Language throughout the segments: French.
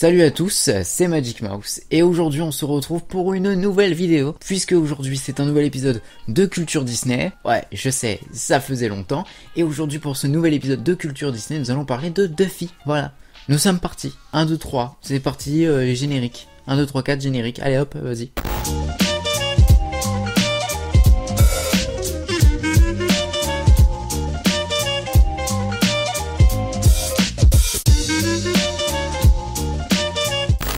Salut à tous, c'est Magic Mouse et aujourd'hui on se retrouve pour une nouvelle vidéo puisque aujourd'hui c'est un nouvel épisode de Culture Disney. Ouais, je sais, ça faisait longtemps et aujourd'hui pour ce nouvel épisode de Culture Disney nous allons parler de Duffy. Voilà, nous sommes partis. 1, 2, 3, c'est parti, générique. 1, 2, 3, 4, générique. Allez hop, vas-y.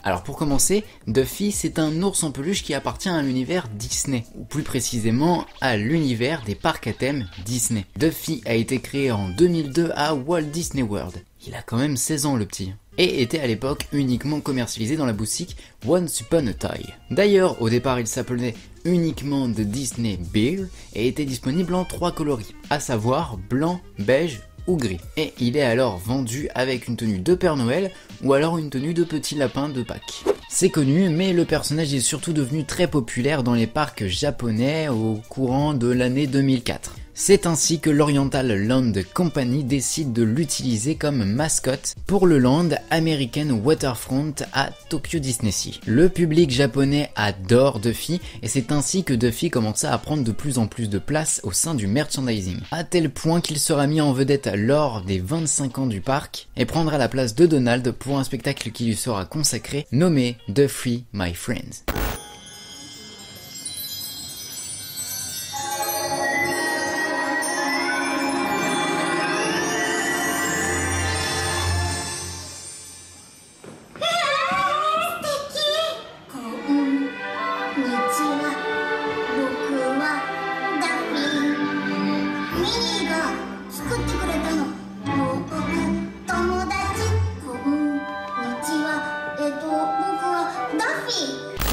Alors pour commencer, Duffy c'est un ours en peluche qui appartient à l'univers Disney, ou plus précisément à l'univers des parcs à thème Disney. Duffy a été créé en 2002 à Walt Disney World. Il a quand même 16 ans le petit. Et était à l'époque uniquement commercialisé dans la boutique Once Upon a Time. D'ailleurs, au départ il s'appelait uniquement The Disney Bear et était disponible en 3 coloris, à savoir blanc, beige ou gris. Et il est alors vendu avec une tenue de Père Noël ou alors une tenue de petit lapin de Pâques. C'est connu, mais le personnage est surtout devenu très populaire dans les parcs japonais au courant de l'année 2004. C'est ainsi que l'Oriental Land Company décide de l'utiliser comme mascotte pour le Land American Waterfront à Tokyo Disney-Sea. Le public japonais adore Duffy et c'est ainsi que Duffy commença à prendre de plus en plus de place au sein du merchandising, à tel point qu'il sera mis en vedette lors des 25 ans du parc et prendra la place de Donald pour un spectacle qui lui sera consacré nommé Duffy My Friends.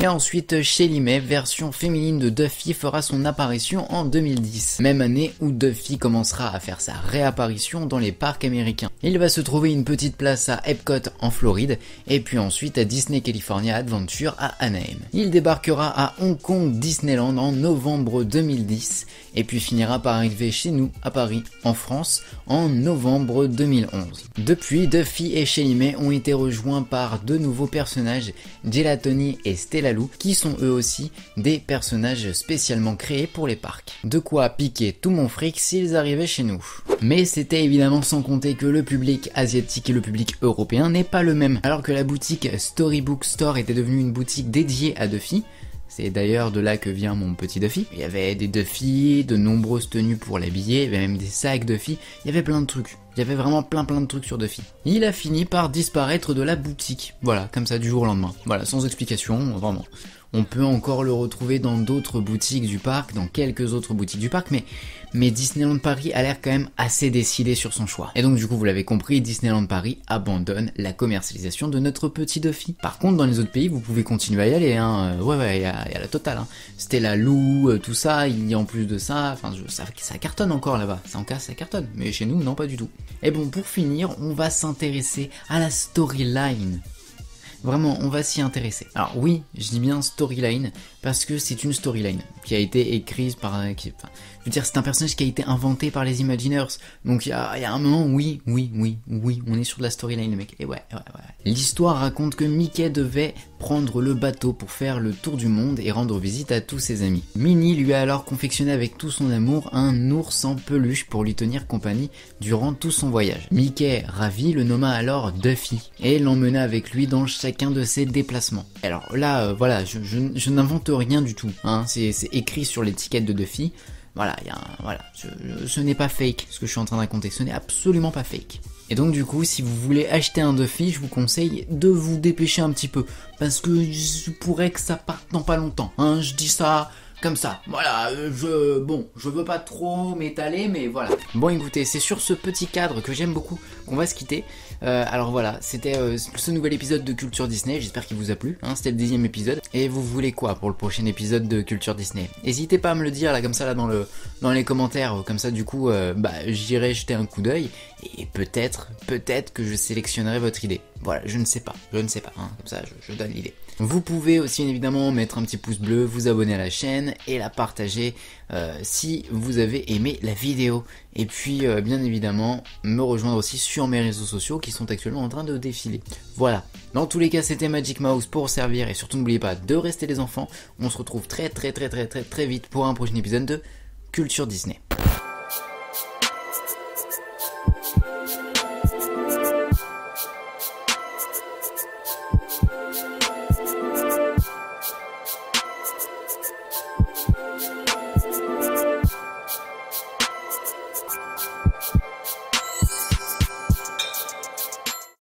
Et ensuite, Shelly May, version féminine de Duffy, fera son apparition en 2010, même année où Duffy commencera à faire sa réapparition dans les parcs américains. Il va se trouver une petite place à Epcot en Floride, et puis ensuite à Disney California Adventure à Anaheim. Il débarquera à Hong Kong Disneyland en novembre 2010, et puis finira par arriver chez nous à Paris, en France, en novembre 2011. Depuis, Duffy et Shelly May ont été rejoints par deux nouveaux personnages, Gelatoni et Stella Lou, qui sont eux aussi des personnages spécialement créés pour les parcs. De quoi piquer tout mon fric s'ils arrivaient chez nous. Mais c'était évidemment sans compter que le public asiatique et le public européen n'est pas le même. Alors que la boutique Storybook Store était devenue une boutique dédiée à Duffy, c'est d'ailleurs de là que vient mon petit Duffy. Il y avait des Duffy, de nombreuses tenues pour l'habiller, il y avait même des sacs Duffy, il y avait plein de trucs. Il y avait vraiment plein de trucs sur Duffy. Il a fini par disparaître de la boutique. Voilà, comme ça du jour au lendemain. Voilà, sans explication, vraiment. On peut encore le retrouver dans d'autres boutiques du parc, dans quelques autres boutiques du parc, mais Disneyland Paris a l'air quand même assez décidé sur son choix. Et donc du coup, vous l'avez compris, Disneyland Paris abandonne la commercialisation de notre petit Duffy. Par contre, dans les autres pays, vous pouvez continuer à y aller, hein. Ouais, il y a la totale, hein. Stella Lou, tout ça, il y a en plus de ça, enfin, ça cartonne encore là-bas. Ça cartonne, mais chez nous, non, pas du tout. Et bon, pour finir, on va s'intéresser à la storyline. Vraiment, on va s'y intéresser. Alors oui, je dis bien storyline, parce que c'est une storyline qui a été écrite par... je veux dire, c'est un personnage qui a été inventé par les Imagineers. Donc il y a un moment, oui, on est sur de la storyline, les mecs. Et ouais. L'histoire raconte que Mickey devait prendre le bateau pour faire le tour du monde et rendre visite à tous ses amis. Minnie lui a alors confectionné avec tout son amour un ours en peluche pour lui tenir compagnie durant tout son voyage. Mickey, ravi, le nomma alors Duffy et l'emmena avec lui dans chacun de ses déplacements. Alors là, voilà, je n'invente rien du tout, hein, c'est écrit sur l'étiquette de Duffy. Voilà, ce n'est pas fake ce que je suis en train de raconter, ce n'est absolument pas fake. Et donc du coup, si vous voulez acheter un Duffy, je vous conseille de vous dépêcher un petit peu, parce que je pourrais que ça parte dans pas longtemps, hein, je dis ça comme ça, voilà, je veux pas trop m'étaler, mais voilà. Bon écoutez, c'est sur ce petit cadre que j'aime beaucoup qu'on va se quitter. Alors voilà, c'était ce nouvel épisode de Culture Disney, j'espère qu'il vous a plu, hein, c'était le 10e épisode. Et vous voulez quoi pour le prochain épisode de Culture Disney? N'hésitez pas à me le dire là comme ça là dans les commentaires, comme ça du coup j'irai jeter un coup d'œil et peut-être que je sélectionnerai votre idée. Voilà, je ne sais pas, hein, comme ça je donne l'idée. Vous pouvez aussi évidemment mettre un petit pouce bleu, vous abonner à la chaîne et la partager si vous avez aimé la vidéo. Et puis bien évidemment me rejoindre aussi sur mes réseaux sociaux qui sont actuellement en train de défiler. Voilà, dans tous les cas c'était Magic Mouse pour servir, et surtout n'oubliez pas de rester les enfants. On se retrouve très vite pour un prochain épisode de Culture Disney.